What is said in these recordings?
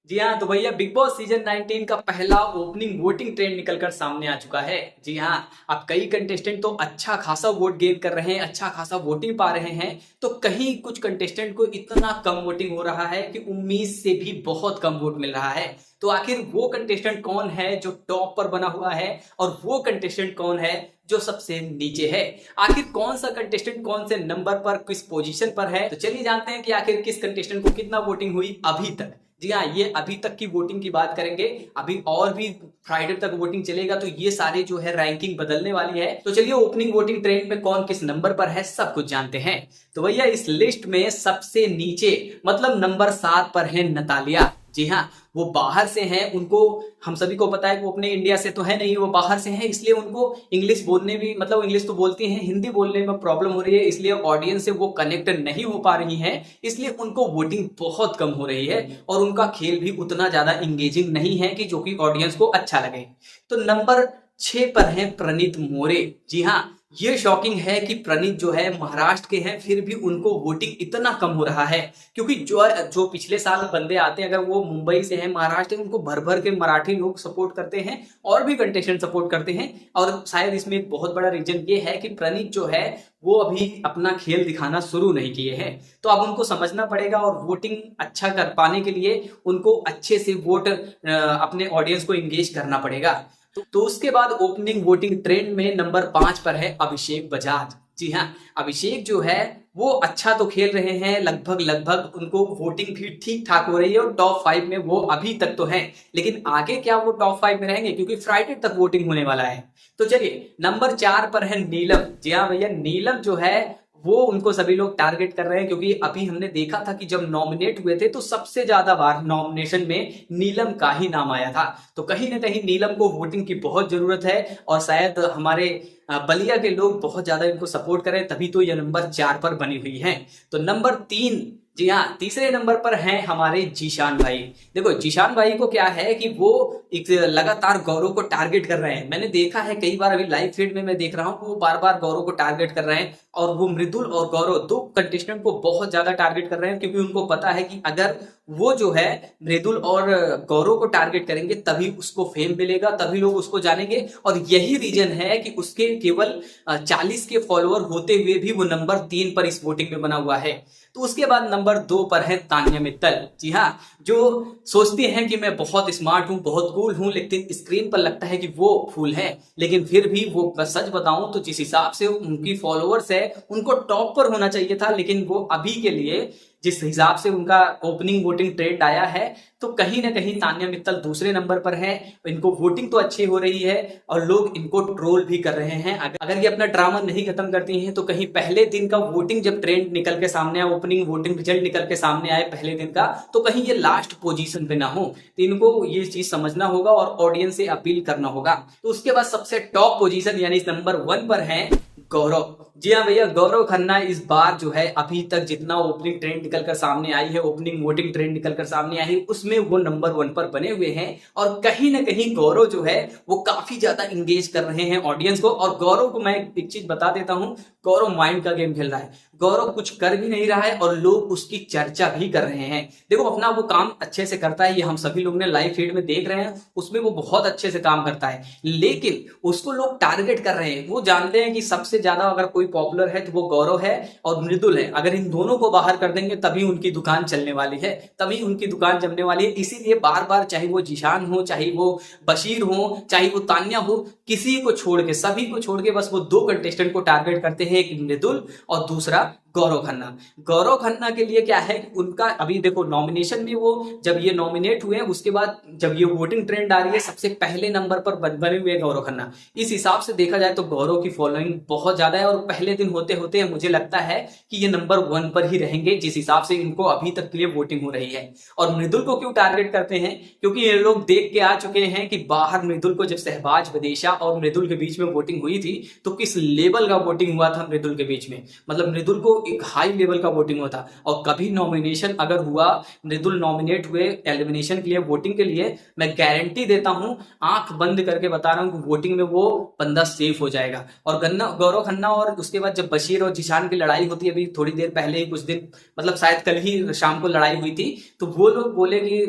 जी हाँ, तो भैया बिग बॉस सीजन 19 का पहला ओपनिंग वोटिंग ट्रेंड निकलकर सामने आ चुका है। जी हाँ, अब कई कंटेस्टेंट तो अच्छा खासा वोट गेन कर रहे हैं, अच्छा खासा वोटिंग पा रहे हैं। तो कहीं कुछ कंटेस्टेंट को इतना कम वोटिंग हो रहा है कि उम्मीद से भी बहुत कम वोट मिल रहा है। तो आखिर वो कंटेस्टेंट कौन है जो टॉप पर बना हुआ है और वो कंटेस्टेंट कौन है जो सबसे नीचे है? आखिर कौन सा कंटेस्टेंट कौन से नंबर पर किस पोजीशन पर है? तो चलिए जानते हैं कि आखिर किस कंटेस्टेंट को कितना वोटिंग हुई अभी तक। जी हाँ, ये अभी तक की वोटिंग की बात करेंगे। अभी और भी फ्राइडे तक वोटिंग चलेगा तो ये सारे जो है रैंकिंग बदलने वाली है। तो चलिए ओपनिंग वोटिंग ट्रेंड में कौन किस नंबर पर है सब कुछ जानते हैं। तो भैया इस लिस्ट में सबसे नीचे मतलब नंबर 7 पर है नतालिया। जी हाँ, वो बाहर से हैं, उनको हम सभी को पता है कि वो अपने इंडिया से तो है नहीं, वो बाहर से हैं, इसलिए उनको इंग्लिश बोलने भी मतलब इंग्लिश तो बोलती हैं, हिंदी बोलने में प्रॉब्लम हो रही है, इसलिए ऑडियंस से वो कनेक्ट नहीं हो पा रही हैं, इसलिए उनको वोटिंग बहुत कम हो रही है और उनका खेल भी उतना ज्यादा इंगेजिंग नहीं है कि जो कि ऑडियंस को अच्छा लगे। तो नंबर 6 पर है प्रणीत मोरे। जी हाँ, ये शॉकिंग है कि प्रणीत जो है महाराष्ट्र के हैं, फिर भी उनको वोटिंग इतना कम हो रहा है। क्योंकि जो जो पिछले साल बंदे आते हैं, अगर वो मुंबई से हैं, महाराष्ट्र के, उनको भर भर के मराठी लोग सपोर्ट करते हैं और भी कंटेस्टेंट सपोर्ट करते हैं। और शायद इसमें एक बहुत बड़ा रीजन ये है कि प्रणीत जो है वो अभी अपना खेल दिखाना शुरू नहीं किए हैं। तो अब उनको समझना पड़ेगा और वोटिंग अच्छा कर पाने के लिए उनको अच्छे से वोट अपने ऑडियंस को इंगेज करना पड़ेगा। तो उसके बाद ओपनिंग वोटिंग ट्रेंड में नंबर 5 पर है अभिषेक बजाज। जी हाँ, अभिषेक जो है वो अच्छा तो खेल रहे हैं, लगभग लगभग उनको वोटिंग भी ठीक ठाक हो रही है और टॉप 5 में वो अभी तक तो है। लेकिन आगे क्या वो टॉप 5 में रहेंगे, क्योंकि फ्राइडे तक वोटिंग होने वाला है। तो चलिए नंबर 4 पर है नीलम। जी हाँ भैया, नीलम जो है वो उनको सभी लोग टारगेट कर रहे हैं, क्योंकि अभी हमने देखा था कि जब नॉमिनेट हुए थे तो सबसे ज्यादा बार नॉमिनेशन में नीलम का ही नाम आया था। तो कहीं ना कहीं नीलम को वोटिंग की बहुत जरूरत है और शायद हमारे बलिया के लोग बहुत ज्यादा इनको सपोर्ट करें, तभी तो ये नंबर 4 पर बनी हुई है। तो नंबर 3, जी हाँ, तीसरे नंबर पर हैं हमारे जीशान भाई। देखो जीशान भाई को क्या है कि वो एक लगातार गौरव को टारगेट कर रहे हैं। मैंने देखा है कई बार, अभी लाइव फीड में मैं देख रहा हूँ वो बार बार गौरव को टारगेट कर रहे हैं और वो मृदुल और गौरव दो कंटेस्टेंट को बहुत ज्यादा टारगेट कर रहे हैं, क्योंकि उनको पता है कि अगर वो जो है मृदुल और गौरव को टारगेट करेंगे तभी उसको फेम मिलेगा, तभी लोग उसको जानेंगे। और यही रीजन है कि उसके केवल 40 के फॉलोअर होते हुए भी वो नंबर 3 पर इस वोटिंग में बना हुआ है। तो उसके बाद नंबर 2 पर है तान्या मित्तल। जी हाँ, जो सोचती हैं कि मैं बहुत स्मार्ट हूं, बहुत कूल हूं, लेकिन स्क्रीन पर लगता है कि वो फूल है। लेकिन फिर भी वो, सच बताऊं तो जिस हिसाब से उनकी फॉलोअर्स है उनको टॉप पर होना चाहिए था, लेकिन वो अभी के लिए जिस हिसाब से उनका ओपनिंग वोटिंग ट्रेंड आया है तो कहीं ना कहीं तान्या मित्तल दूसरे नंबर पर है। इनको वोटिंग तो अच्छी हो रही है और लोग इनको ट्रोल भी कर रहे हैं। अगर ये अपना ड्रामा नहीं खत्म करती हैं तो कहीं पहले दिन का वोटिंग जब ट्रेंड निकल के सामने आए, ओपनिंग वोटिंग रिजल्ट निकल के सामने आए पहले दिन का, तो कहीं ये लास्ट पोजीशन पे ना हो। तो इनको ये चीज समझना होगा और ऑडियंस से अपील करना होगा। तो उसके बाद सबसे टॉप पोजीशन यानी नंबर 1 पर है गौरव। जी हाँ भैया, गौरव खन्ना इस बार जो है अभी तक जितना ओपनिंग ट्रेंड निकलकर सामने आई है, ओपनिंग वोटिंग ट्रेंड निकलकर सामने आई है, उसमें वो नंबर 1 पर बने हुए हैं। और कहीं ना कहीं गौरव जो है वो काफी ज्यादा इंगेज कर रहे हैं ऑडियंस को। और गौरव को मैं एक चीज बता देता हूं, गौरव माइंड का गेम खेल रहा है। गौरव कुछ कर भी नहीं रहा है और लोग उसकी चर्चा भी कर रहे हैं। देखो अपना वो काम अच्छे से करता है, ये हम सभी लोग ने लाइव फीड में देख रहे हैं, उसमें वो बहुत अच्छे से काम करता है। लेकिन उसको लोग टारगेट कर रहे हैं, वो जानते हैं कि सबसे ज्यादा अगर कोई पॉपुलर है तो वो गौरव है और मृदुल है। अगर इन दोनों को बाहर कर देंगे तभी उनकी दुकान चलने वाली है, तभी उनकी दुकान जमने वाली है। इसीलिए बार बार चाहे वो जीशान हो, चाहे वो बशीर हो, चाहे वो तान्या हो, किसी को छोड़ के, सभी को छोड़ के बस वो 2 कंटेस्टेंट को टारगेट करते हैं, एक मृदुल और दूसरा गौरव खन्ना। गौरव खन्ना के लिए क्या है कि उनका अभी देखो नॉमिनेशन में वो जब ये नॉमिनेट हुए उसके बाद जब ये वोटिंग ट्रेंड आ रही है सबसे पहले नंबर पर बने हुए गौरव खन्ना। इस हिसाब से देखा जाए तो गौरव की फॉलोइंग बहुत ज्यादा है और पहले दिन होते होते मुझे लगता है कि ये नंबर 1 पर ही रहेंगे, जिस हिसाब से इनको अभी तक के लिए वोटिंग हो रही है। और मृदुल को क्यों टारगेट करते हैं, क्योंकि ये लोग देख के आ चुके हैं कि बाहर मृदुल को जब शहबाज विदेशा और मृदुल के बीच में वोटिंग हुई थी तो किस लेवल का वोटिंग हुआ था मृदुल के बीच में। मतलब मृदुल को एक हाई लेवल का वोटिंग होता। और कभी नॉमिनेशन अगर हुआ, मृदुल नॉमिनेट हुए एलिमिनेशन के लिए, वोटिंग के लिए, मैं गारंटी देता हूं, आंख बंद करके बता रहा हूं कि वोटिंग में वो बंदा सेफ हो जाएगा। और गौरव खन्ना और उसके बाद जब बशीर और जिशान की लड़ाई होती है, अभी थोड़ी देर पहले ही, कुछ दिन मतलब शायद कल ही शाम को लड़ाई हुई थी, तो वो लोग बोले कि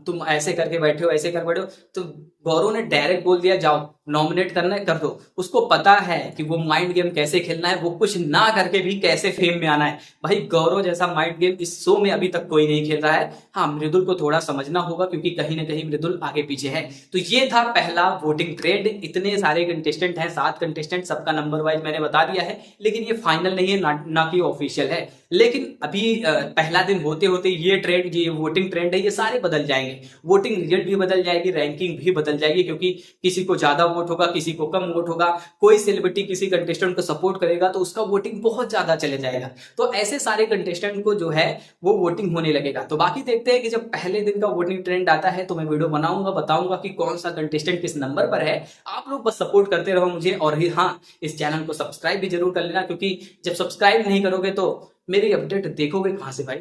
तुम ऐसे करके बैठे हो, ऐसे कर बैठे हो, तो गौरव ने डायरेक्ट बोल दिया जाओ नॉमिनेट करना है कर दो। उसको पता है कि वो माइंड गेम कैसे खेलना है, वो कुछ ना करके भी कैसे फेम में आना है। भाई गौरव जैसा माइंड गेम इस शो में अभी तक कोई नहीं खेल रहा है। हाँ, मृदुल को थोड़ा समझना होगा क्योंकि कहीं ना कहीं मृदुल आगे पीछे है। तो ये था पहला वोटिंग ट्रेंड। इतने सारे कंटेस्टेंट हैं, 7 कंटेस्टेंट, सबका नंबर वाइज मैंने बता दिया है, लेकिन ये फाइनल नहीं है, ना कि ऑफिशियल है। लेकिन अभी पहला दिन होते होते ये ट्रेंड, ये वोटिंग ट्रेंड है, ये सारे बदल जाएंगे। वोटिंग रिजल्ट भी बदल जाएगी, रैंकिंग भी बदल जाएगी, क्योंकि किसी को ज्यादा वोट होगा, किसी को कम वोट होगा। कोई सेलिब्रिटी किसी कंटेस्टेंट को सपोर्ट करेगा तो उसका वोटिंग बहुत ज्यादा चले जाएगा। तो ऐसे सारे कंटेस्टेंट को जो है वो वोटिंग होने लगेगा। तो बाकी देखते हैं कि जब पहले दिन का वोटिंग ट्रेंड आता है तो मैं वीडियो बनाऊंगा, बताऊंगा कि कौन सा कंटेस्टेंट किस नंबर पर है। आप लोग बस सपोर्ट करते रहो मुझे। और हाँ, इस चैनल को सब्सक्राइब भी जरूर कर लेना, क्योंकि जब सब्सक्राइब नहीं करोगे तो मेरी अपडेट देखोगे कहां से भाई।